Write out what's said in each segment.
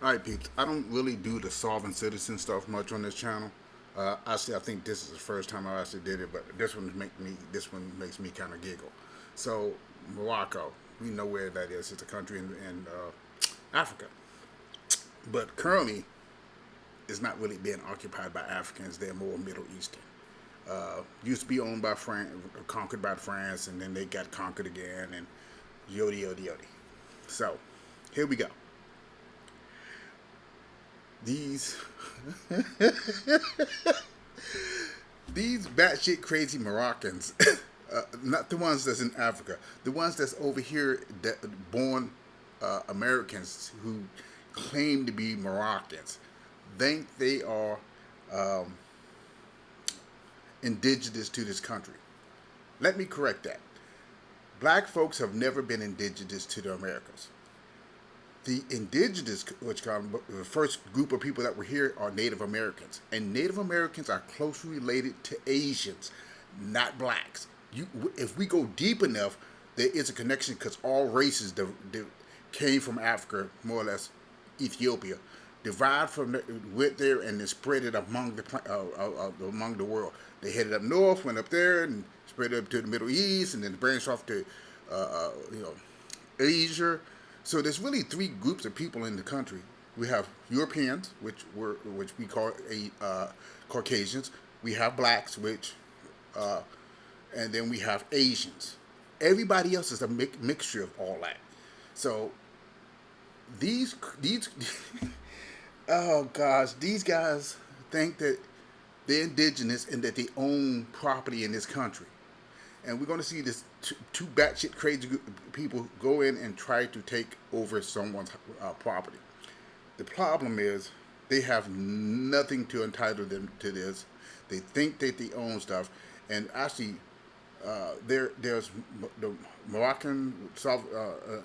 All right, peeps. I don't really do the solving citizen stuff much on this channel. Actually, I think this is the first time I actually did it, but this one makes me kind of giggle. So, Morocco, we know where that is. It's a country in Africa, but currently, it's not really being occupied by Africans. They're more Middle Eastern. Used to be owned by France, conquered by France, and then they got conquered again, and yodi yodi yodi. So, here we go. These these batshit crazy Moroccans, not the ones that's in Africa, the ones that's over here that born Americans who claim to be Moroccans, think they are um, indigenous to this country. Let me correct that. Black folks have never been indigenous to the Americas. The indigenous, which the first group of people that were here, are Native Americans, and Native Americans are closely related to Asians, not blacks. If we go deep enough, there is a connection because all races that came from Africa, more or less, Ethiopia, derived from went there and then spread it among the world. They headed up north, went up there, and spread it up to the Middle East, and then branched off to uh, uh, you know Asia. So there's really three groups of people in the country. We have Europeans, which we call Caucasians. We have blacks, uh, and then we have Asians. Everybody else is a mixture of all that. So these oh gosh, these guys think that they're indigenous and that they own property in this country. And we're going to see this two batshit crazy people go in and try to take over someone's property. The problem is they have nothing to entitle them to this. They think that they own stuff, and actually, there's the Moroccan,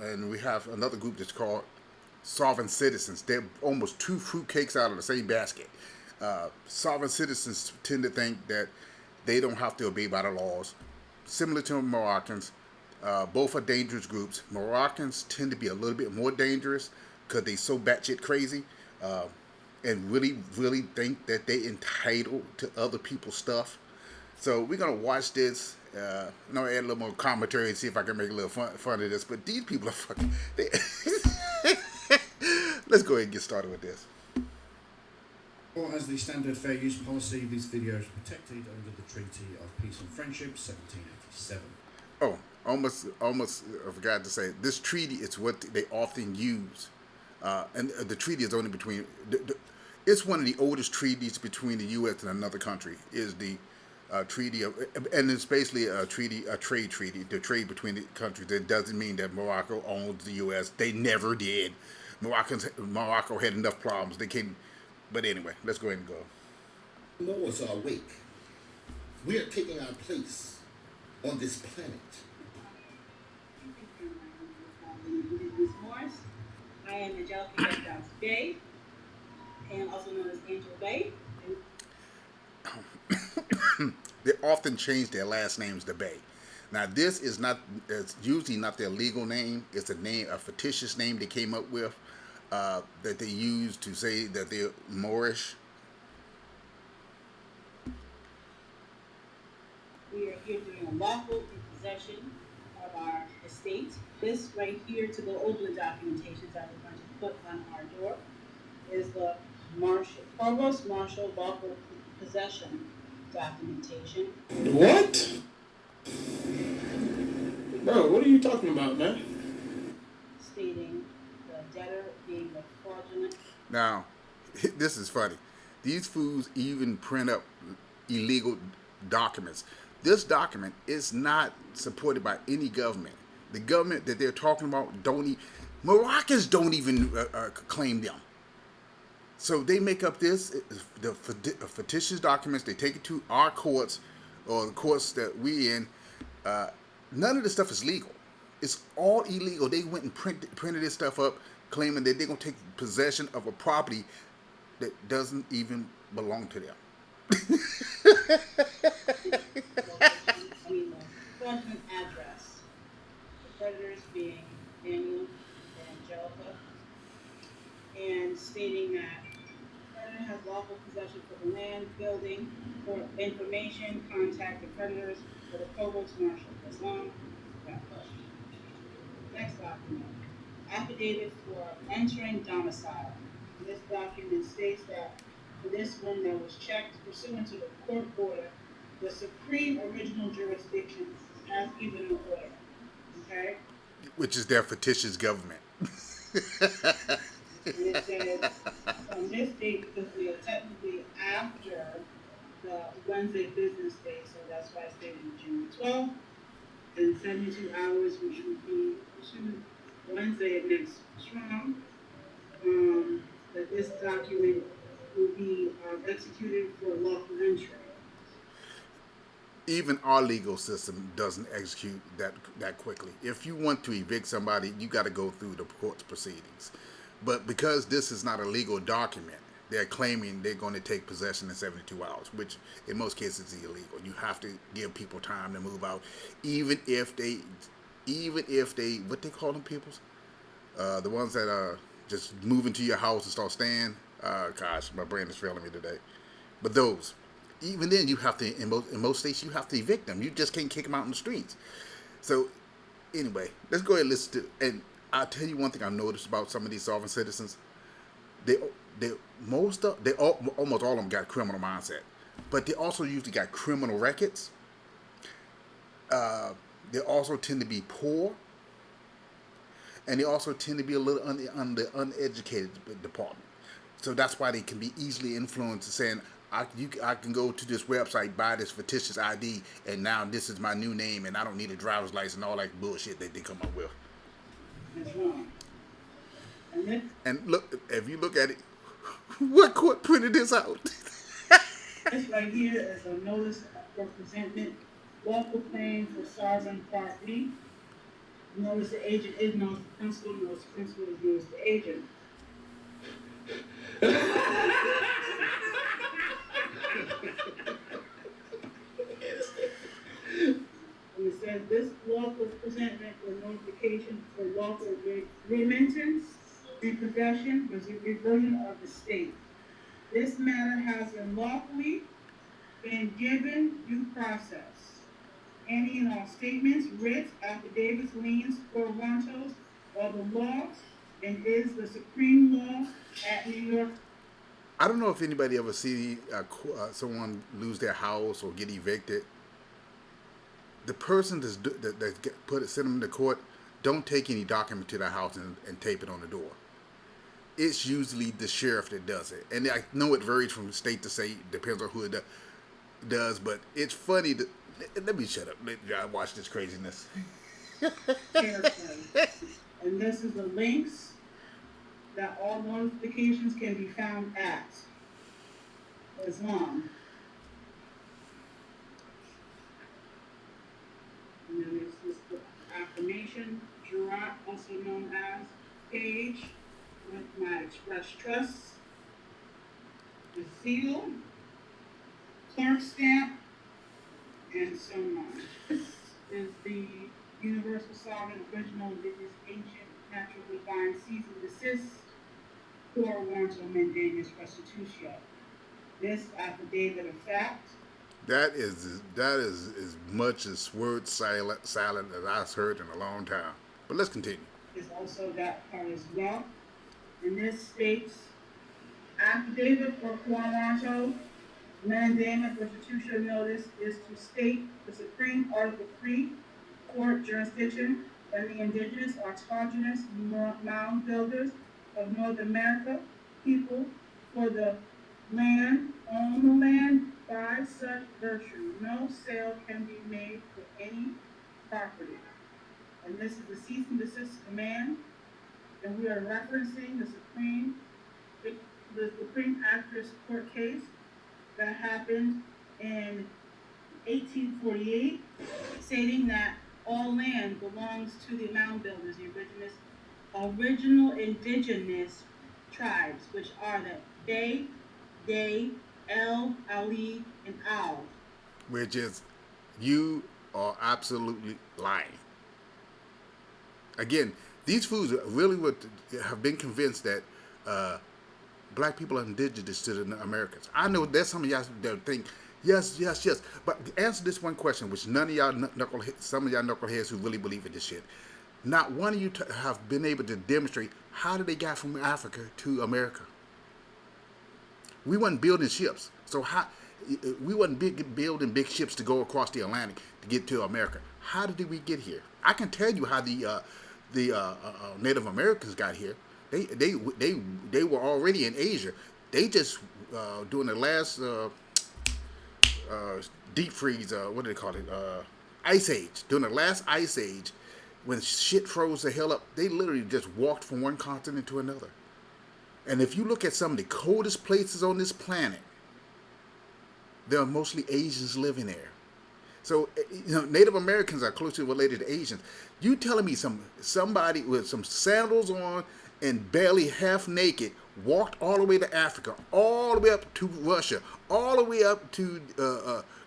and we have another group that's called sovereign citizens. They're almost two fruitcakes out of the same basket. Sovereign citizens tend to think that they don't have to obey by the laws. Similar to Moroccans, both are dangerous groups. Moroccans tend to be a little bit more dangerous because they so batshit crazy and really, really think that they entitled to other people's stuff. So we're gonna watch this. Add a little more commentary and see if I can make a little fun of this. But these people are fucking. Let's go ahead and get started with this. Or as the standard fair use policy, these videos are protected under the Treaty of Peace and Friendship, 1787. Oh, almost I forgot to say, this treaty is what they often use. And the treaty is only between, it's one of the oldest treaties between the U.S. and another country, is the treaty of, and it's basically a trade treaty, the trade between the countries. That doesn't mean that Morocco owns the U.S. They never did. Morocco had enough problems. They came, but anyway, let's go ahead and go. Moors are awake. We are taking our place on this planet. Ms. Morris. I am Angelica Bay, and also known as Angel Bay. They often change their last names to Bay. Now, this is not, it's usually not their legal name. It's a fictitious name they came up with that they use to say that they're Moorish. We are here doing a lawful possession of our estate. This right here, to go over the documentation that we're going to put on our door, is the Provost Marshal lawful possession documentation. What? Bro, what are you talking about, man? Stating the debtor being the fraudulent. Now, this is funny. These fools even print up illegal documents. This document is not supported by any government. The government that they're talking about Moroccans don't even claim them. So they make up the fictitious documents. They take it to our courts or the courts that we in. None of this stuff is legal. It's all illegal. They went and printed this stuff up, claiming that they're going to take possession of a property that doesn't even belong to them. The fraudulent address. The creditors being Daniel and Angelica. And document stating that creditor has lawful possession for the land, building, for information, contact the creditors or the provost marshal. As long as that question. Next document, affidavit for entering domicile. This document states that for this one that was checked pursuant to the court order, the supreme original jurisdiction has given an order. Okay? Which is their fictitious government. And it says from this date, because we are technically after the Wednesday business day, so that's why it's dated June 12th, in 72 hours, which would be Wednesday of next strong, that this document will be executed for lawful entry. Even our legal system doesn't execute that quickly. If you want to evict somebody, you got to go through the court's proceedings. But because this is not a legal document, they're claiming they're going to take possession in 72 hours, which in most cases is illegal. You have to give people time to move out, even if they, what they call them, peoples, the ones that are just move into your house and start staying. Gosh, my brain is failing me today. But those, even then, you have to in most states you have to evict them. You just can't kick them out in the streets. So anyway, let's go ahead and listen to. And I'll tell you one thing I noticed about some of these sovereign citizens. Almost all of them got a criminal mindset, but they also usually got criminal records. They also tend to be poor, and they also tend to be a little on the uneducated department. So that's why they can be easily influenced, saying, I can go to this website, buy this fictitious ID, and now this is my new name, and I don't need a driver's license and all that bullshit that they come up with. That's wrong. And look, if you look at it, what court printed this out? This right here is a notice of presentment, lawful claim for sovereign property. Notice the agent is known as the principal, notice the principal is known as the agent. And it says this lawful presentment or notification for lawful remittance, repossession, was a reversion of the state. This matter has been lawfully been given due process. Any and all statements, writs, affidavits, liens, portmanteaus, are the law and is the supreme law at New York. I don't know if anybody ever see someone lose their house or get evicted. The person that send them to court don't take any document to their house and tape it on the door. It's usually the sheriff that does it, and I know it varies from state to state, depends on who it does. But it's funny that. Let me shut up. Let me watch this craziness. And this is the links that all notifications can be found at Islam. And then this is the affirmation, Jurat, also known as page, with my express trust, the seal, clerk stamp, and so on. This is the Universal Sovereign Original Indigenous Ancient Natural Divine Cease and Desist for warrant of mandamus restitution. This affidavit of fact. That is as much as word silent as I've heard in a long time. But let's continue. Is also that part as well. And this states affidavit for Quaranto. Mandamus restitution notice is to state the Supreme Article 3 court jurisdiction and the indigenous autochthonous mound builders of North America people for the land, on the land, by such virtue. No sale can be made for any property. And this is the cease and desist command, and we are referencing the Supreme Actress Court case that happened in 1848, stating that all land belongs to the mound builders, the original indigenous tribes, which are the Day, El, Ali, and Al. Which is, you are absolutely lying. Again, these fools really have been convinced that black people are indigenous to the Americans. I know there's some of y'all that think, yes, yes, yes. But answer this one question, which none of y'all knuckleheads, some of y'all knuckleheads who really believe in this shit, not one of you have been able to demonstrate how did they get from Africa to America. We wasn't building ships, so how? We wasn't building big ships to go across the Atlantic to get to America. How did we get here? I can tell you how the Native Americans got here. They were already in Asia. They just during the last deep freeze. What do they call it? Ice age. During the last ice age, when shit froze the hell up, they literally just walked from one continent to another. And if you look at some of the coldest places on this planet, there are mostly Asians living there. So Native Americans are closely related to Asians. You telling me somebody with some sandals on and barely half naked walked all the way to Africa, all the way up to Russia, all the way up to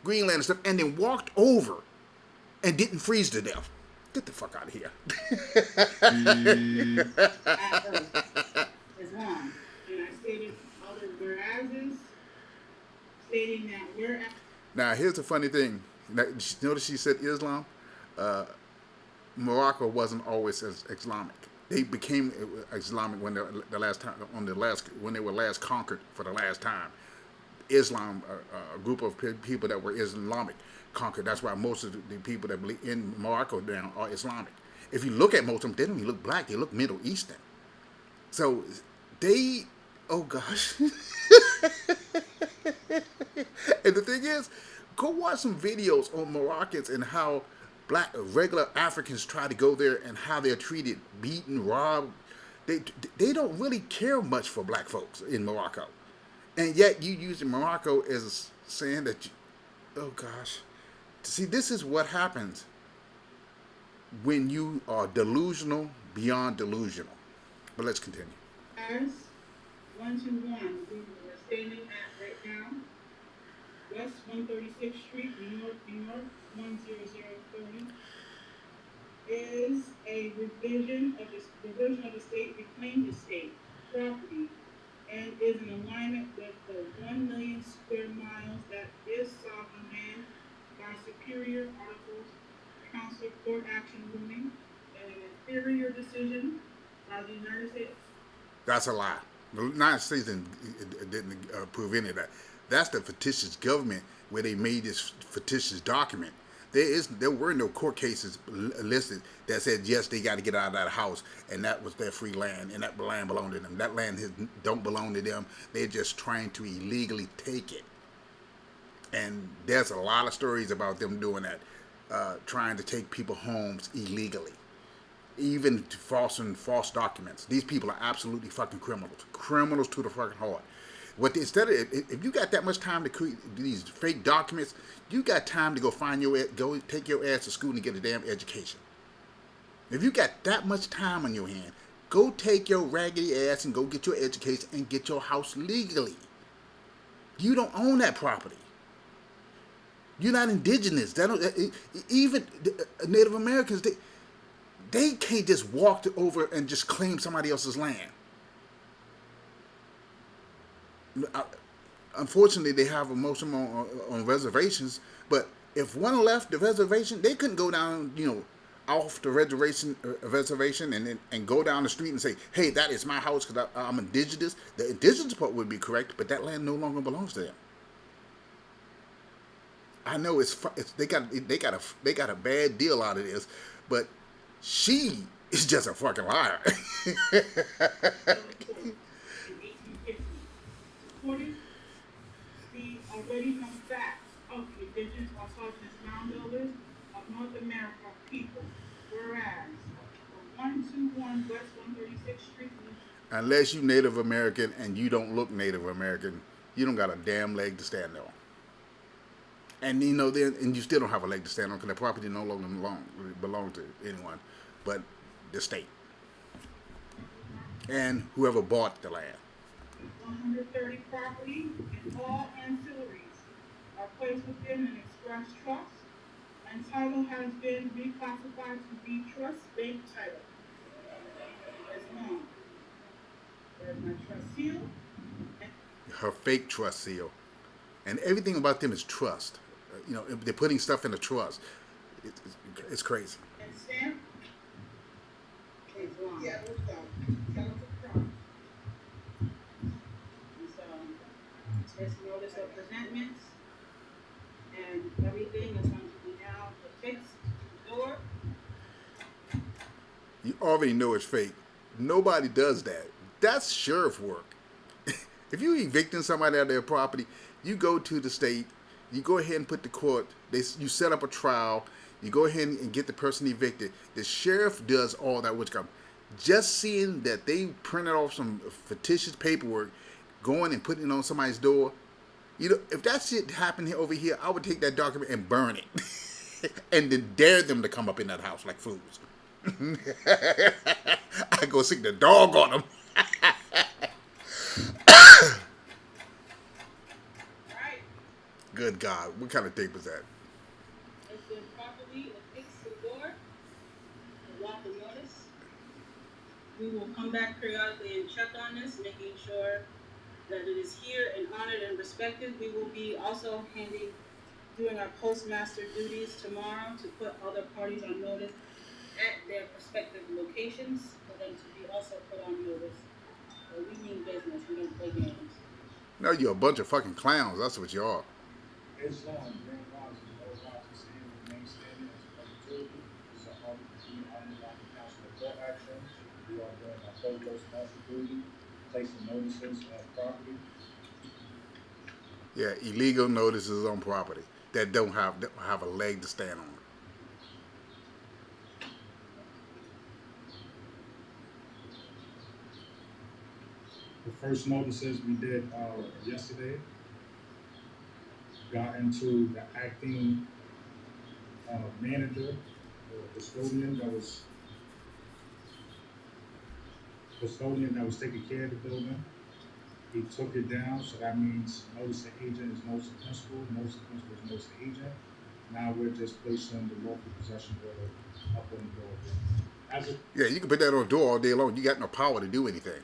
Greenland and stuff, and then walked over and didn't freeze to death? Get the fuck out of here. Islam. And I stated other whereases, stating that we're. Now, here's the funny thing. Notice she said Islam. Morocco wasn't always as Islamic. They became Islamic when they were last conquered for the last time. Islam, a group of people that were Islamic, conquered. That's why most of the people that believe in Morocco now are Islamic. If you look at most of them, they don't even look black. They look Middle Eastern. So they, oh gosh. And the thing is, go watch some videos on Moroccans and how black regular Africans try to go there and how they're treated, beaten, robbed. They don't really care much for black folks in Morocco. And yet you use Morocco as saying that, oh gosh. See, this is what happens when you are delusional beyond delusional. But let's continue. As 121, we are standing at right now, West 136th Street, New York, 10030, is a revision of the state reclaimed estate property and is in alignment with the 1 million square miles that is sovereign land by Superior Articles Council Court Action Ruling and an inferior decision by the United States. That's a lie. The United States didn't prove any of that. That's the fictitious government where they made this fictitious document. There were no court cases listed that said yes, they got to get out of that house, and that was their free land, and that land belonged to them. That land don't belong to them. They're just trying to illegally take it. And there's a lot of stories about them doing that, trying to take people homes illegally, even to false documents. These people are absolutely fucking criminals to the fucking heart. If you got that much time to create these fake documents, you got time to go take your ass to school and get a damn education. If you got that much time on your hand, go take your raggedy ass and go get your education and get your house legally. You don't own that property. You're not indigenous. Even Native Americans, they can't just walk over and just claim somebody else's land. Unfortunately, they have most of them on reservations. But if one left the reservation, they couldn't go down, off the reservation and go down the street and say, "Hey, that is my house because I'm indigenous." The indigenous part would be correct, but that land no longer belongs to them. I know they got a bad deal out of this, but she is just a fucking liar. Supported the already known fact of the indigenous autonomous mound builders of North America people, whereas the 121 West 136th Street. Unless you Native American and you don't look Native American, you don't got a damn leg to stand on. And and you still don't have a leg to stand on because the property no longer belong to anyone but the state and whoever bought the land. 130 property and all ancillaries are placed within an express trust, and title has been reclassified to be trust bank title. As long. There's my trust seal, her fake trust seal, and everything about them is trust. You know, they're putting stuff in a trust. It's crazy. And stamp is wrong. Yeah, it was counterfeit crime. And so this notice of presentments and everything is going to be now affixed to the door. You already know it's fake. Nobody does that. That's sheriff work. If you evicting somebody out of their property, you go to the state, you go ahead and put the court, you set up a trial, you go ahead and get the person evicted. The sheriff does all that witchcraft. Just seeing that they printed off some fictitious paperwork, going and putting it on somebody's door, you know, if that shit happened here over here, I would take that document and burn it. And then dare them to come up in that house like fools. I go stick the dog on them. Right. Good God, what kind of tape is that? It's been properly affixed to the door. The lawful notice. We will come back periodically and check on this, making sure that it is here and honored and respected. We will be also doing our postmaster duties tomorrow to put other parties on notice at their respective locations for them to be also put on notice. So we mean business, we don't play games. No, you're a bunch of fucking clowns. That's what you are. Islam, Grand Rising, all rise and remain standing as a perpetuity. This is a hard to see unlocking council of court action. We are doing our full postmaster duty, placing notices of property. Yeah, illegal notices on property that don't have a leg to stand on. The first notices we did yesterday got into the acting manager or custodian that was taking care of the building. He took it down, so that means notice the agent is notice the principal, notice the principal is notice the agent. Now we're just placing the lawful possession order up on the door. Yeah, you can put that on the door all day long. You got no power to do anything.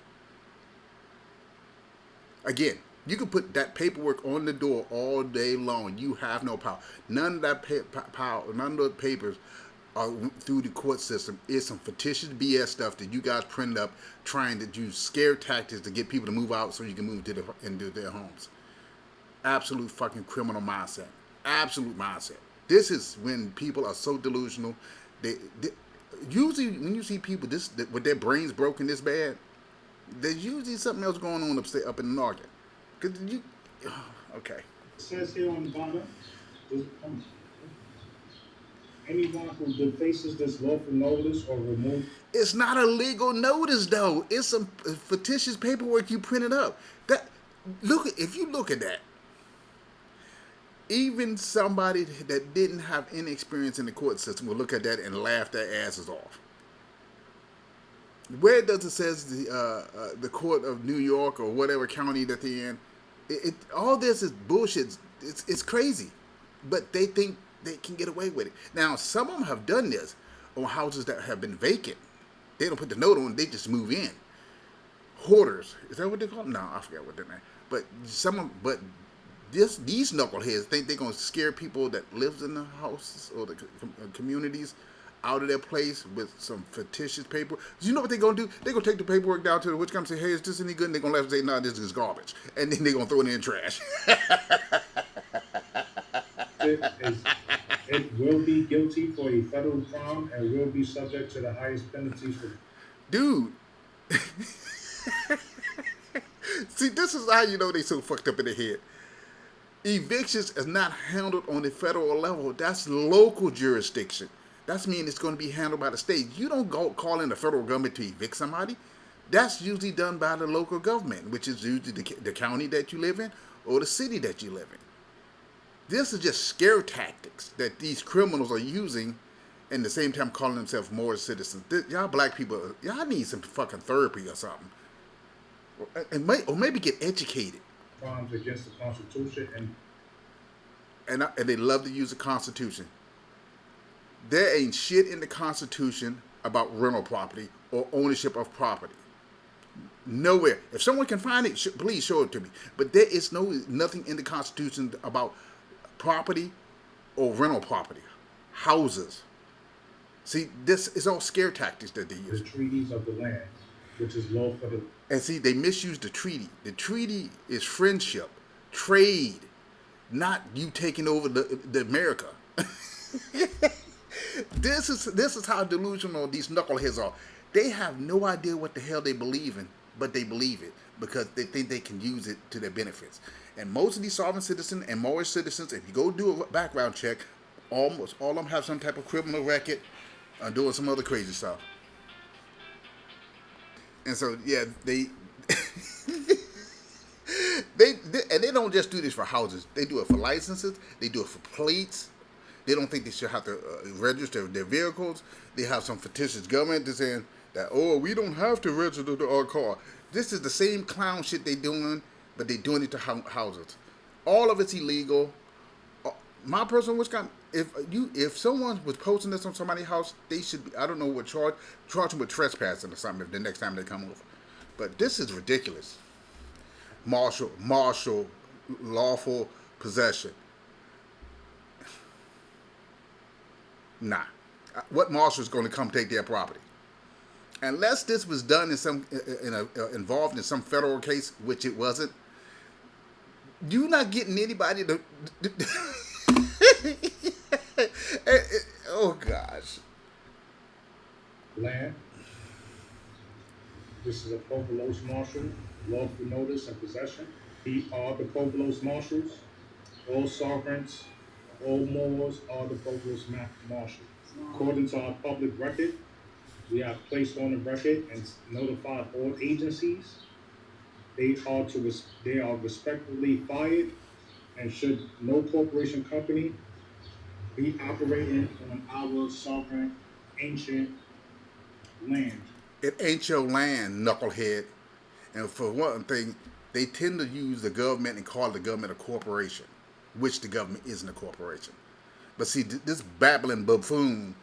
Again, you can put that paperwork on the door all day long. You have no power. None of that power, none of the papers are through the court system. It's some fictitious BS stuff that you guys printed up, trying to use scare tactics to get people to move out so you can move into their homes. Absolute fucking criminal mindset. Absolute mindset. This is when people are so delusional. They usually when you see people with their brains broken this bad, there's usually something else going on up in the noggin. Okay. It says here on the bottom, anyone who defaces this lawful notice or remove. It's not a legal notice though. It's some fictitious paperwork you printed up. If you look at that, even somebody that didn't have any experience in the court system will look at that and laugh their asses off. Where does it says the court of New York or whatever county that they're in? All this is bullshit. It's crazy, but they think they can get away with it. Now, some of them have done this on houses that have been vacant. They don't put the note on; they just move in. Hoarders, is that what they call them? No, I forgot what they're name. But these knuckleheads think they're gonna scare people that lives in the houses or the communities out of their place with some fictitious paper. You know what they're gonna do? They're gonna take the paperwork down to the witch company and say, hey, is this any good? And they're gonna laugh and say, no, this is garbage. And then they're gonna throw it in the trash. It will be guilty for a federal crime and will be subject to the highest penalties for. Dude. See, this is how you know they so fucked up in the head. Evictions is not handled on the federal level. That's local jurisdiction. That means it's going to be handled by the state. You don't go call in the federal government to evict somebody. That's usually done by the local government, which is usually the county that you live in or the city that you live in. This is just scare tactics that these criminals are using and at the same time calling themselves Moorish citizens. Y'all black people, y'all need some fucking therapy or something. Or maybe get educated. Crimes against the Constitution and they love to use the Constitution. There ain't shit in the Constitution about rental property or ownership of property. Nowhere. If someone can find it, please show it to me. But there is nothing in the Constitution about property or rental property, houses. See, this is all scare tactics that they The use. treaties of the land, which is law for the And see, they misuse the treaty. The treaty is friendship, trade, not you taking over the America. This is how delusional these knuckleheads are. They have no idea what the hell they believe in, but they believe it because they think they can use it to their benefits. And most of these sovereign citizens and Moorish citizens, if you go do a background check, almost all of them have some type of criminal record or doing some other crazy stuff. And so, yeah, they and they don't just do this for houses. They do it for licenses. They do it for plates. They don't think they should have to register their vehicles. They have some fictitious government that's saying that, oh, we don't have to register our car. This is the same clown shit they doing, but they doing it to houses. All of it's illegal. My personal wish, if someone was posting this on somebody's house, they should be, I don't know what charge them with trespassing or something if the next time they come over. But this is ridiculous. Martial, lawful possession. Nah. What marshal is going to come take their property? Unless this was done involved in some federal case, which it wasn't, you're not getting anybody to. Oh gosh. land. This is a provost marshal, lawful notice and possession. We are the provost marshals. All sovereigns, all Moors are the provost marshal. According to our public record, we have placed on the record and notified all agencies. They are respectfully fired, and should no corporation company be operating on our sovereign ancient land. It ain't your land, knucklehead. And for one thing, they tend to use the government and call the government a corporation, which the government isn't a corporation. But see, this babbling buffoon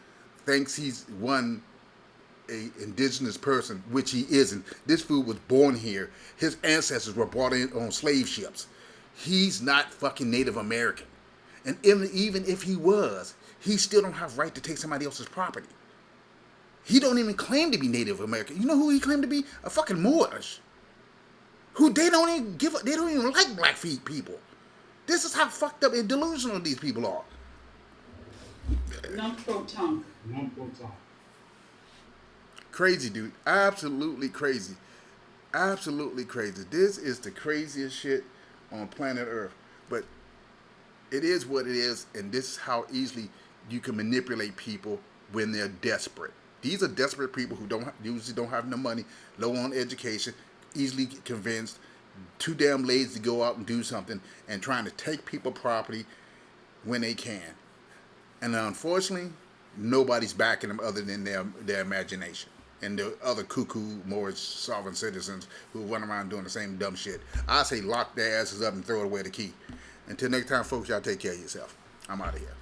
thinks he's a indigenous person, which he isn't. This fool was born here. His ancestors were brought in on slave ships. He's not fucking Native American. And even if he was, he still don't have right to take somebody else's property. He don't even claim to be Native American. You know who he claimed to be? A fucking Moorish. Who they don't even like black people. This is how fucked up and delusional these people are. Non-pro-tongue. Non-pro-tongue. Crazy, dude. Absolutely crazy. Absolutely crazy. This is the craziest shit on planet Earth. But it is what it is, and this is how easily you can manipulate people when they're desperate. These are desperate people who usually don't have no money, low on education, easily convinced, too damn lazy to go out and do something, and trying to take people property when they can. And unfortunately, nobody's backing them other than their imagination and the other cuckoo Moorish sovereign citizens who run around doing the same dumb shit. I say lock their asses up and throw away the key. Until next time, folks, y'all take care of yourself. I'm out of here.